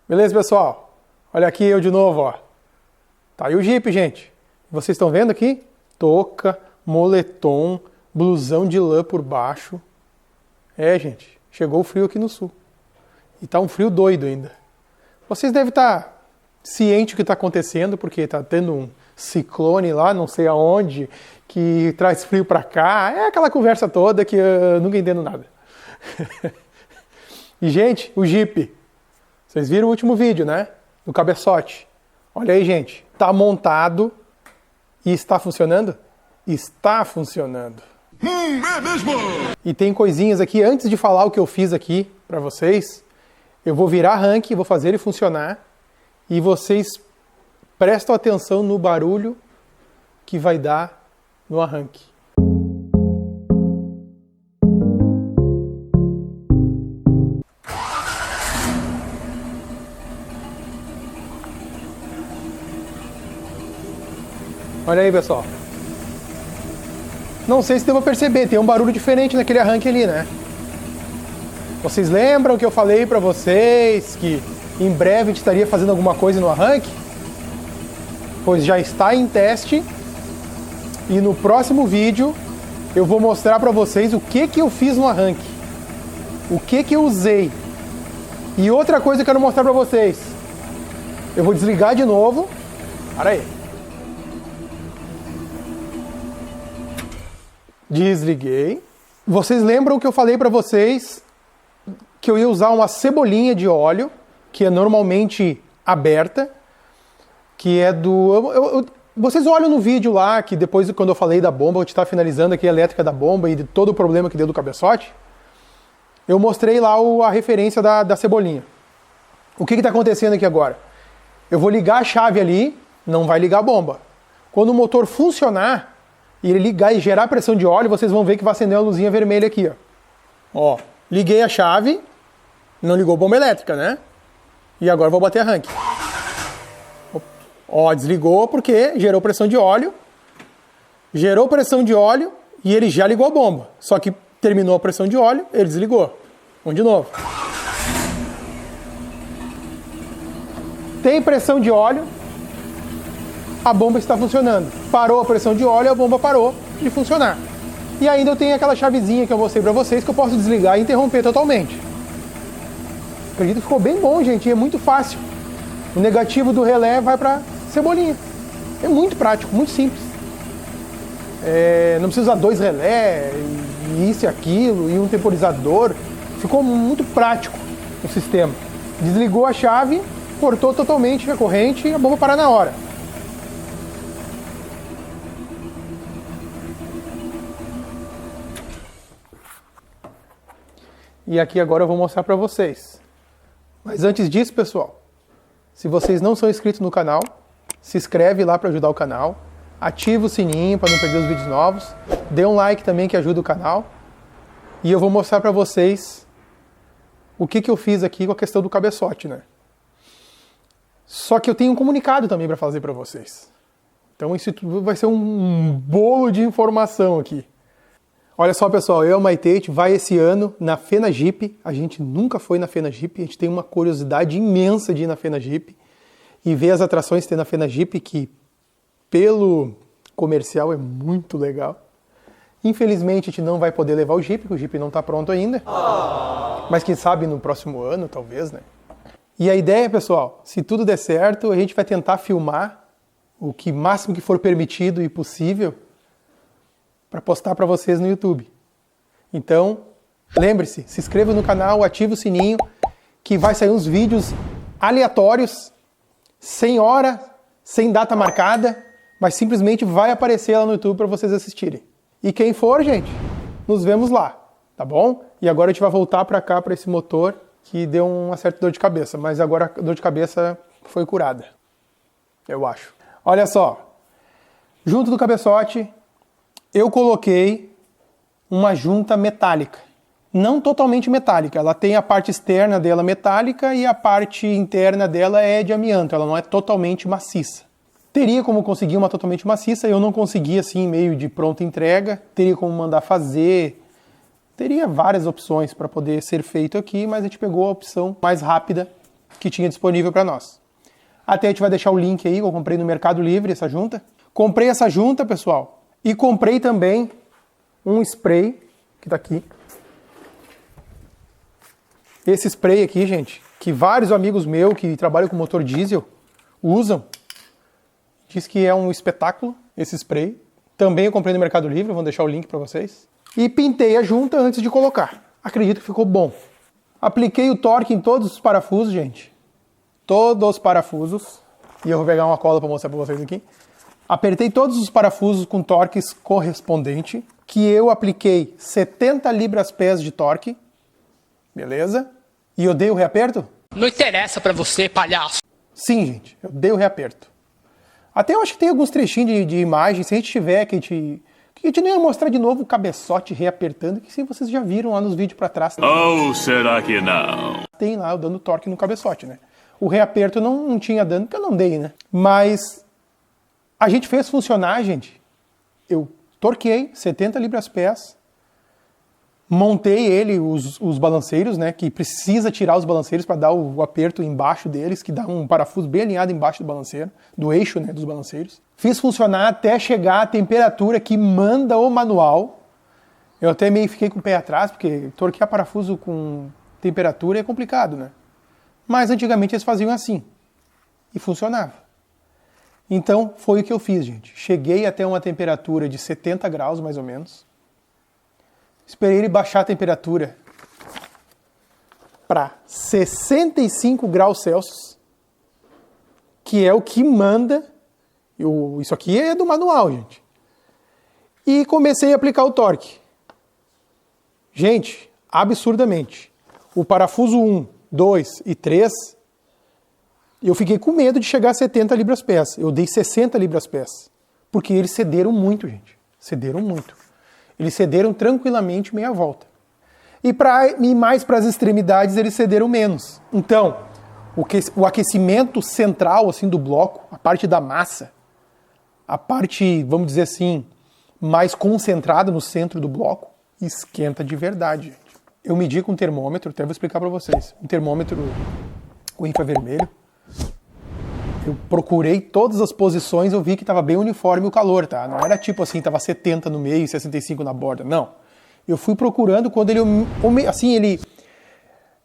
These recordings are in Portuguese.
Beleza, pessoal? Olha aqui eu de novo, ó. Tá aí o Jeep, gente. Vocês estão vendo aqui? Touca, moletom, blusão de lã por baixo. É, gente, chegou o frio aqui no sul. E tá um frio doido ainda. Vocês devem estar cientes do que está acontecendo, porque tá tendo um ciclone lá, não sei aonde, que traz frio pra cá. É aquela conversa toda que eu nunca entendo nada. E, gente, o Jeep. Vocês viram o último vídeo, né? Do cabeçote. Olha aí, gente. Tá montado e está funcionando? Está funcionando. É mesmo! E tem coisinhas aqui, antes de falar o que eu fiz aqui pra vocês, eu vou virar arranque, vou fazer ele funcionar e vocês prestam atenção no barulho que vai dar no arranque. Olha aí, pessoal. Não sei se deu pra perceber, tem um barulho diferente naquele arranque ali, né? Vocês lembram que eu falei pra vocês que em breve a gente estaria fazendo alguma coisa no arranque? Pois já está em teste e no próximo vídeo eu vou mostrar pra vocês o que eu fiz no arranque. O que eu usei. E outra coisa que eu quero mostrar pra vocês. Eu vou desligar de novo. Para aí. Desliguei. Vocês lembram que eu falei pra vocês que eu ia usar uma cebolinha de óleo, que é normalmente aberta, que é do... Vocês olham no vídeo lá, que depois quando eu falei da bomba, eu estava finalizando aqui a elétrica da bomba e de todo o problema que deu do cabeçote, eu mostrei lá a referência da cebolinha. O que está acontecendo aqui agora? Eu vou ligar a chave ali, não vai ligar a bomba. Quando o motor funcionar, e ele ligar e gerar pressão de óleo, vocês vão ver que vai acender uma luzinha vermelha aqui, ó. Ó, liguei a chave, não ligou a bomba elétrica, né? E agora vou bater arranque. Ó, desligou porque gerou pressão de óleo. Gerou pressão de óleo e ele já ligou a bomba. Só que terminou a pressão de óleo, ele desligou. Vamos de novo. Tem pressão de óleo. A bomba está funcionando. Parou a pressão de óleo, a bomba parou de funcionar. E ainda eu tenho aquela chavezinha que eu mostrei para vocês que eu posso desligar e interromper totalmente. Acredito que ficou bem bom, gente, e é muito fácil. O negativo do relé vai para cebolinha. É muito prático, muito simples. Não precisa usar 2 relés, e isso e aquilo, e um temporizador. Ficou muito prático o sistema. Desligou a chave, cortou totalmente a corrente e a bomba para na hora. E aqui agora eu vou mostrar para vocês. Mas antes disso, pessoal, se vocês não são inscritos no canal, se inscreve lá para ajudar o canal, ativa o sininho para não perder os vídeos novos, dê um like também que ajuda o canal, e eu vou mostrar para vocês o que eu fiz aqui com a questão do cabeçote, né? Só que eu tenho um comunicado também para fazer para vocês. Então isso tudo vai ser um bolo de informação aqui. Olha só, pessoal, eu e a Maite vai esse ano na Fena Jeep. A gente nunca foi na Fena Jeep, a gente tem uma curiosidade imensa de ir na Fena Jeep e ver as atrações que tem na Fena Jeep, que pelo comercial é muito legal. Infelizmente a gente não vai poder levar o Jeep, porque o Jeep não está pronto ainda. Mas quem sabe no próximo ano, talvez, né? E a ideia, pessoal, se tudo der certo, a gente vai tentar filmar o que máximo que for permitido e possível para postar para vocês no YouTube. Então, lembre-se, se inscreva no canal, ative o sininho, que vai sair uns vídeos aleatórios, sem hora, sem data marcada, mas simplesmente vai aparecer lá no YouTube para vocês assistirem. E quem for, gente, nos vemos lá, tá bom? E agora a gente vai voltar para cá, para esse motor, que deu uma certa dor de cabeça, mas agora a dor de cabeça foi curada, eu acho. Olha só, junto do cabeçote, eu coloquei uma junta metálica. Não totalmente metálica, ela tem a parte externa dela metálica e a parte interna dela é de amianto, ela não é totalmente maciça. Teria como conseguir uma totalmente maciça, eu não consegui assim meio de pronta entrega, teria como mandar fazer, teria várias opções para poder ser feito aqui, mas a gente pegou a opção mais rápida que tinha disponível para nós. Até a gente vai deixar o link aí, eu comprei no Mercado Livre essa junta. Comprei essa junta, pessoal, e comprei também um spray, que tá aqui. Esse spray aqui, gente, que vários amigos meus que trabalham com motor diesel usam. Diz que é um espetáculo esse spray. Também eu comprei no Mercado Livre, vou deixar o link para vocês. E pintei a junta antes de colocar. Acredito que ficou bom. Apliquei o torque em todos os parafusos, gente. Todos os parafusos. E eu vou pegar uma cola para mostrar para vocês aqui. Apertei todos os parafusos com torques correspondente, que eu apliquei 70 libras-pés de torque. Beleza? E eu dei o reaperto? Não interessa pra você, palhaço. Sim, gente, eu dei o reaperto. Até eu acho que tem alguns trechinhos de imagem, se a gente tiver, que a gente não ia mostrar de novo o cabeçote reapertando, que se vocês já viram lá nos vídeos pra trás. Ou será que não? Tem lá eu dando torque no cabeçote, né? O reaperto não tinha dano, porque eu não dei, né? Mas a gente fez funcionar, gente. Eu torquei 70 libras-pés, montei ele, os balanceiros, né, que precisa tirar os balanceiros para dar o aperto embaixo deles, que dá um parafuso bem alinhado embaixo do balanceiro, do eixo, né, dos balanceiros. Fiz funcionar até chegar à temperatura que manda o manual. Eu até meio fiquei com o pé atrás, porque torquear parafuso com temperatura é complicado, né? Mas antigamente eles faziam assim, e funcionava. Então foi o que eu fiz, gente. Cheguei até uma temperatura de 70 graus, mais ou menos. Esperei ele baixar a temperatura para 65 graus Celsius, que é o que manda. Isso aqui é do manual, gente. E comecei a aplicar o torque. Gente, absurdamente. O parafuso 1, 2 e 3, eu fiquei com medo de chegar a 70 libras-pés. Eu dei 60 libras-pés. Porque eles cederam muito, gente. Cederam muito. Eles cederam tranquilamente meia volta. E mais para as extremidades eles cederam menos. Então, o aquecimento central assim do bloco, a parte da massa, a parte, vamos dizer assim, mais concentrada no centro do bloco, esquenta de verdade, gente. Eu medi com um termômetro, até vou explicar para vocês. Um termômetro com infravermelho. Eu procurei todas as posições, eu vi que estava bem uniforme o calor, tá? Não era tipo assim, estava 70 no meio e 65 na borda, não. Eu fui procurando quando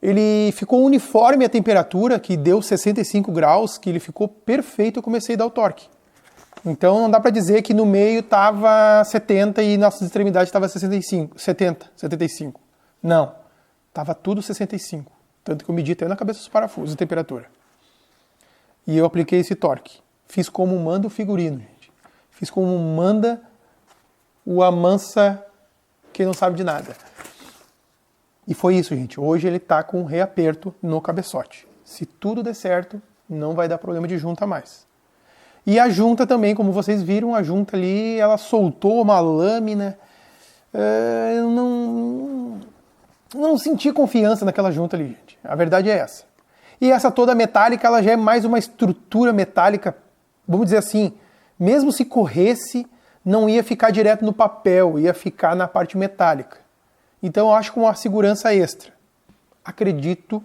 ele ficou uniforme a temperatura, que deu 65 graus, que ele ficou perfeito, eu comecei a dar o torque. Então não dá para dizer que no meio estava 70 e nas extremidades estava 75. Não, estava tudo 65. Tanto que eu medi até na cabeça dos parafusos a temperatura. E eu apliquei esse torque. Fiz como manda o figurino, gente. Fiz como manda o amansa que não sabe de nada. E foi isso, gente. Hoje ele tá com um reaperto no cabeçote. Se tudo der certo, não vai dar problema de junta mais. E a junta também, como vocês viram, a junta ali, ela soltou uma lâmina. Eu não senti confiança naquela junta ali, gente. A verdade é essa. E essa toda metálica, ela já é mais uma estrutura metálica, vamos dizer assim, mesmo se corresse, não ia ficar direto no papel, ia ficar na parte metálica. Então eu acho com uma segurança extra. Acredito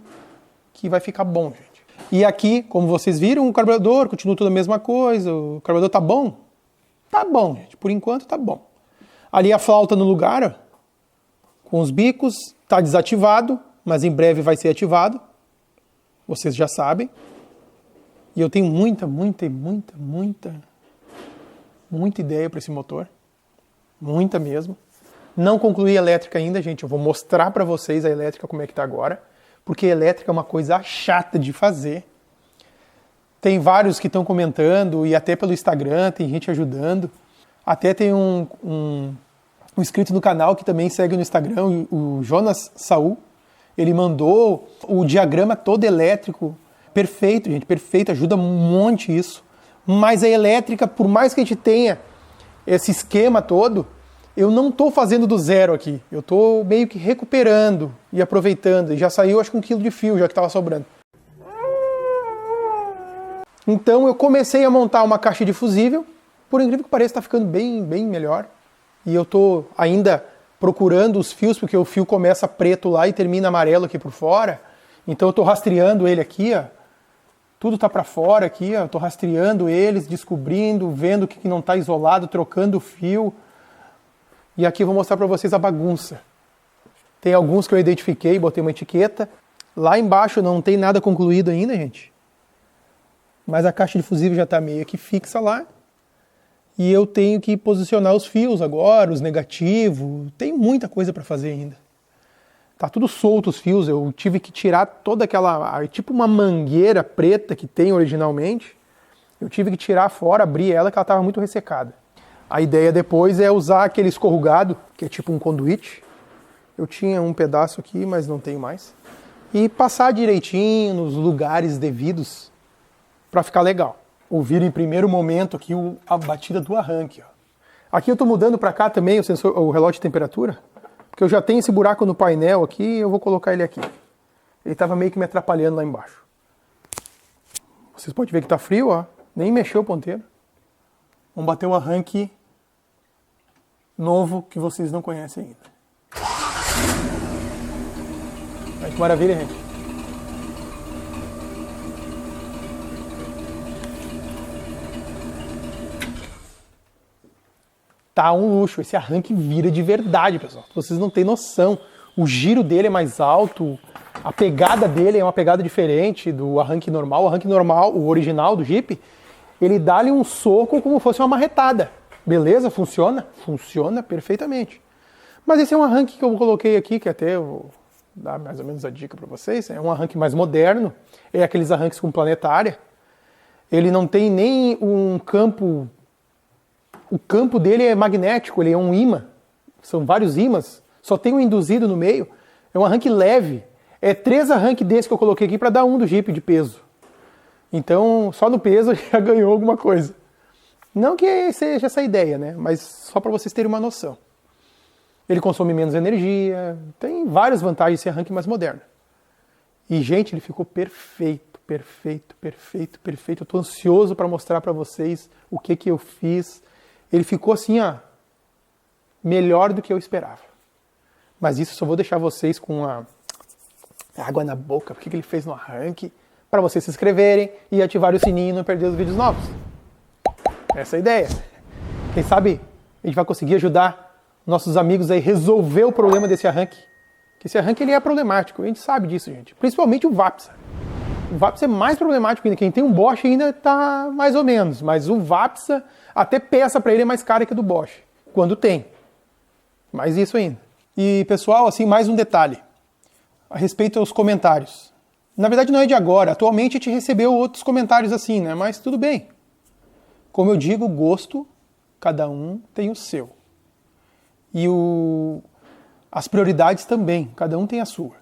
que vai ficar bom, gente. E aqui, como vocês viram, o carburador continua tudo a mesma coisa, o carburador tá bom? Tá bom, gente, por enquanto tá bom. Ali a flauta no lugar, ó, com os bicos, tá desativado, mas em breve vai ser ativado. Vocês já sabem. E eu tenho muita ideia para esse motor. Muita mesmo. Não concluí a elétrica ainda, gente. Eu vou mostrar para vocês a elétrica como é que tá agora. Porque a elétrica é uma coisa chata de fazer. Tem vários que estão comentando, e até pelo Instagram, tem gente ajudando. Até tem um inscrito no canal que também segue no Instagram, o Jonas Saul. Ele mandou o diagrama todo elétrico. Perfeito, gente, perfeito. Ajuda um monte isso. Mas a elétrica, por mais que a gente tenha esse esquema todo, eu não estou fazendo do zero aqui. Eu estou meio que recuperando e aproveitando. E já saiu, acho que 1 quilo de fio, já que estava sobrando. Então eu comecei a montar uma caixa de fusível. Por incrível que pareça, está ficando bem melhor. E eu estou ainda procurando os fios, porque o fio começa preto lá e termina amarelo aqui por fora. Então eu estou rastreando ele aqui, ó. Tudo tá para fora aqui, ó. Eu estou rastreando eles, descobrindo, vendo o que não está isolado, trocando o fio. E aqui eu vou mostrar para vocês a bagunça. Tem alguns que eu identifiquei, botei uma etiqueta. Lá embaixo não tem nada concluído ainda, gente. Mas a caixa de fusível já está meio que fixa lá. E eu tenho que posicionar os fios agora, os negativos. Tem muita coisa para fazer ainda. Tá tudo solto os fios. Eu tive que tirar toda aquela... tipo uma mangueira preta que tem originalmente. Eu tive que tirar fora, abrir ela, que ela estava muito ressecada. A ideia depois é usar aquele escorrugado, que é tipo um conduíte. Eu tinha um pedaço aqui, mas não tenho mais. E passar direitinho nos lugares devidos para ficar legal. Ouvir em primeiro momento aqui a batida do arranque. Ó. Aqui eu estou mudando para cá também o relógio de temperatura, porque eu já tenho esse buraco no painel aqui e eu vou colocar ele aqui. Ele estava meio que me atrapalhando lá embaixo. Vocês podem ver que está frio, ó. Nem mexeu o ponteiro. Vamos bater o arranque novo que vocês não conhecem ainda. Olha que maravilha, gente. Tá um luxo. Esse arranque vira de verdade, pessoal. Vocês não têm noção. O giro dele é mais alto, a pegada dele é uma pegada diferente do arranque normal. O arranque normal, o original do Jeep, ele dá-lhe um soco como fosse uma marretada. Beleza? Funciona? Funciona perfeitamente. Mas esse é um arranque que eu coloquei aqui, que até eu vou dar mais ou menos a dica para vocês. É um arranque mais moderno. É aqueles arranques com planetária. Ele não tem nem um campo... O campo dele é magnético, ele é um ímã. São vários ímãs. Só tem um induzido no meio. É um arranque leve. É 3 arranques desses que eu coloquei aqui para dar um do Jeep de peso. Então, só no peso já ganhou alguma coisa. Não que seja essa a ideia, né? Mas só para vocês terem uma noção. Ele consome menos energia. Tem várias vantagens esse arranque mais moderno. E, gente, ele ficou perfeito, perfeito, perfeito, perfeito. Eu estou ansioso para mostrar para vocês o que eu fiz. Ele ficou assim, ó, melhor do que eu esperava. Mas isso eu só vou deixar vocês com a água na boca, porque ele fez no arranque, para vocês se inscreverem e ativarem o sininho e não perder os vídeos novos. Essa é a ideia. Quem sabe a gente vai conseguir ajudar nossos amigos aí a resolver o problema desse arranque. Que esse arranque ele é problemático, a gente sabe disso, gente. Principalmente o Vapsa. O Vapsa é mais problemático ainda. Quem tem um Bosch ainda tá mais ou menos, mas o Vapsa, até peça para ele é mais cara que a do Bosch, quando tem. Mais isso ainda. E, pessoal, assim, mais um detalhe a respeito aos comentários. Na verdade, não é de agora. Atualmente a gente recebeu outros comentários assim, né? Mas tudo bem. Como eu digo, gosto, cada um tem o seu. E as prioridades também, cada um tem a sua.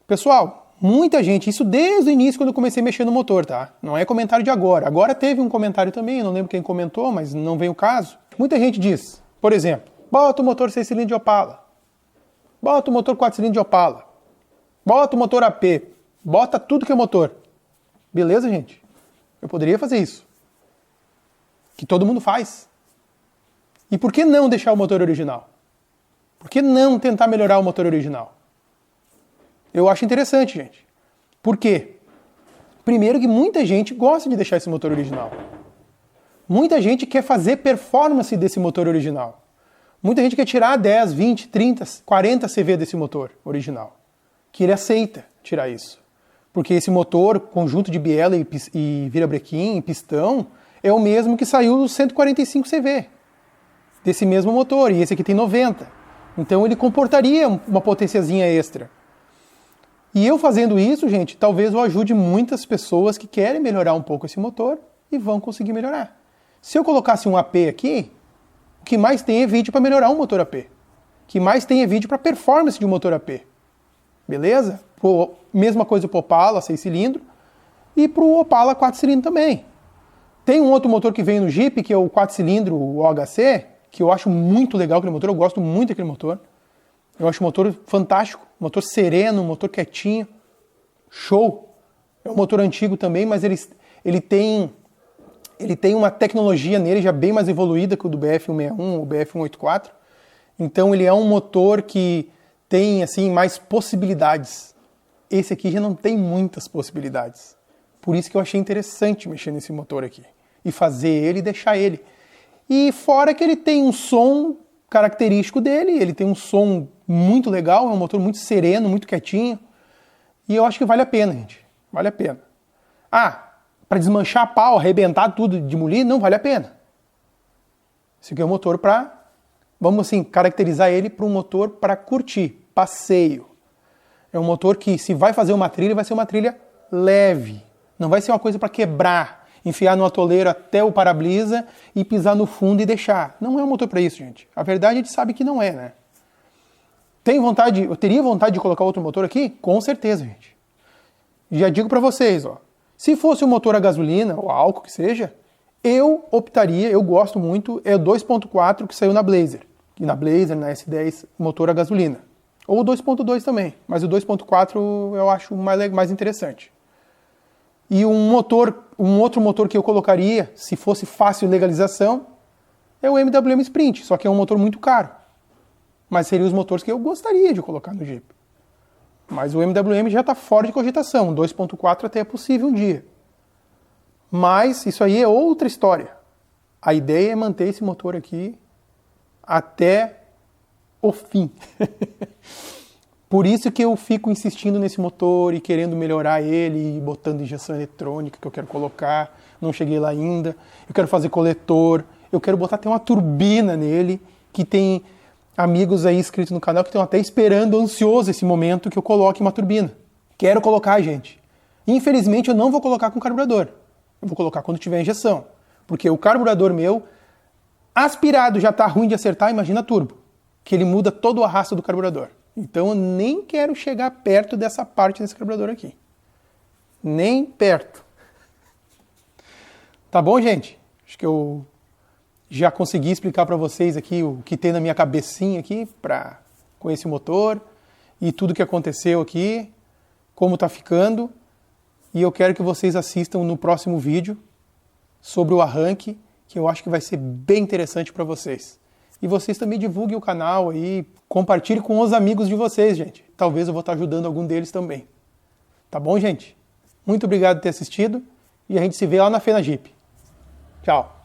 Pessoal, muita gente, isso desde o início quando eu comecei a mexer no motor, tá? Não é comentário de agora. Agora teve um comentário também, eu não lembro quem comentou, mas não vem o caso. Muita gente diz, por exemplo, bota o motor 6 cilindros de Opala. Bota o motor 4 cilindros de Opala. Bota o motor AP. Bota tudo que é motor. Beleza, gente? Eu poderia fazer isso. Que todo mundo faz. E por que não deixar o motor original? Por que não tentar melhorar o motor original? Eu acho interessante, gente. Por quê? Primeiro que muita gente gosta de deixar esse motor original. Muita gente quer fazer performance desse motor original. Muita gente quer tirar 10, 20, 30, 40 CV desse motor original. Que ele aceita tirar isso. Porque esse motor, conjunto de biela e virabrequim e pistão, é o mesmo que saiu do 145 CV. Desse mesmo motor, e esse aqui tem 90. Então ele comportaria uma potênciazinha extra. E eu fazendo isso, gente, talvez eu ajude muitas pessoas que querem melhorar um pouco esse motor e vão conseguir melhorar. Se eu colocasse um AP aqui, o que mais tem é vídeo para melhorar um motor AP. O que mais tem é vídeo para performance de um motor AP. Beleza? Mesma coisa para o Opala 6 cilindros e para o Opala 4 cilindros também. Tem um outro motor que vem no Jeep, que é o 4 cilindros, o OHC, que eu acho muito legal aquele motor, eu gosto muito daquele motor. Eu acho o motor fantástico, motor sereno, motor quietinho, show. É um motor antigo também, mas ele tem uma tecnologia nele já bem mais evoluída que o do BF161, o BF184. Então ele é um motor que tem assim mais possibilidades. esse aqui já não tem muitas possibilidades. Por isso que eu achei interessante mexer nesse motor aqui. E fazer ele e deixar ele. E fora que ele tem um som característico dele, ele tem um som muito legal, é um motor muito sereno, muito quietinho. E eu acho que vale a pena, gente. Vale a pena. Para desmanchar pau, arrebentar tudo, demolir, não vale a pena. Esse aqui é um motor para, vamos assim, caracterizar ele para um motor para curtir, passeio. É um motor que, se vai fazer uma trilha, vai ser uma trilha leve. Não vai ser uma coisa para quebrar, enfiar no atoleiro até o para-brisa e pisar no fundo e deixar. Não é um motor para isso, gente. A verdade a gente sabe que não é, né? Eu teria vontade de colocar outro motor aqui? Com certeza, gente. Já digo para vocês, ó. Se fosse um motor a gasolina ou a álcool que seja, eu optaria, eu gosto muito, é o 2.4 que saiu na Blazer. E na Blazer, na S10, motor a gasolina. Ou o 2.2 também, mas o 2.4 eu acho mais interessante. E um outro motor que eu colocaria, se fosse fácil legalização, é o MWM Sprint, só que é um motor muito caro. Mas seriam os motores que eu gostaria de colocar no Jeep. Mas o MWM já está fora de cogitação, 2.4 até é possível um dia. Mas isso aí é outra história. A ideia é manter esse motor aqui até o fim. Por isso que eu fico insistindo nesse motor e querendo melhorar ele, e botando injeção eletrônica que eu quero colocar, não cheguei lá ainda. Eu quero fazer coletor, eu quero botar até uma turbina nele, que tem amigos aí inscritos no canal que estão até esperando, ansioso esse momento que eu coloque uma turbina. Quero colocar, gente. Infelizmente eu não vou colocar com carburador. Eu vou colocar quando tiver injeção. Porque o carburador meu, aspirado já está ruim de acertar, imagina turbo. Que ele muda todo o arrasto do carburador. Então eu nem quero chegar perto dessa parte desse carburador aqui. Nem perto. Tá bom, gente? Acho que eu já consegui explicar para vocês aqui o que tem na minha cabecinha aqui com esse motor e tudo que aconteceu aqui, como tá ficando. E eu quero que vocês assistam no próximo vídeo sobre o arranque, que eu acho que vai ser bem interessante para vocês. E vocês também divulguem o canal aí, compartilhem com os amigos de vocês, gente. Talvez eu vou estar ajudando algum deles também. Tá bom, gente? Muito obrigado por ter assistido e a gente se vê lá na Fena Jeep. Tchau!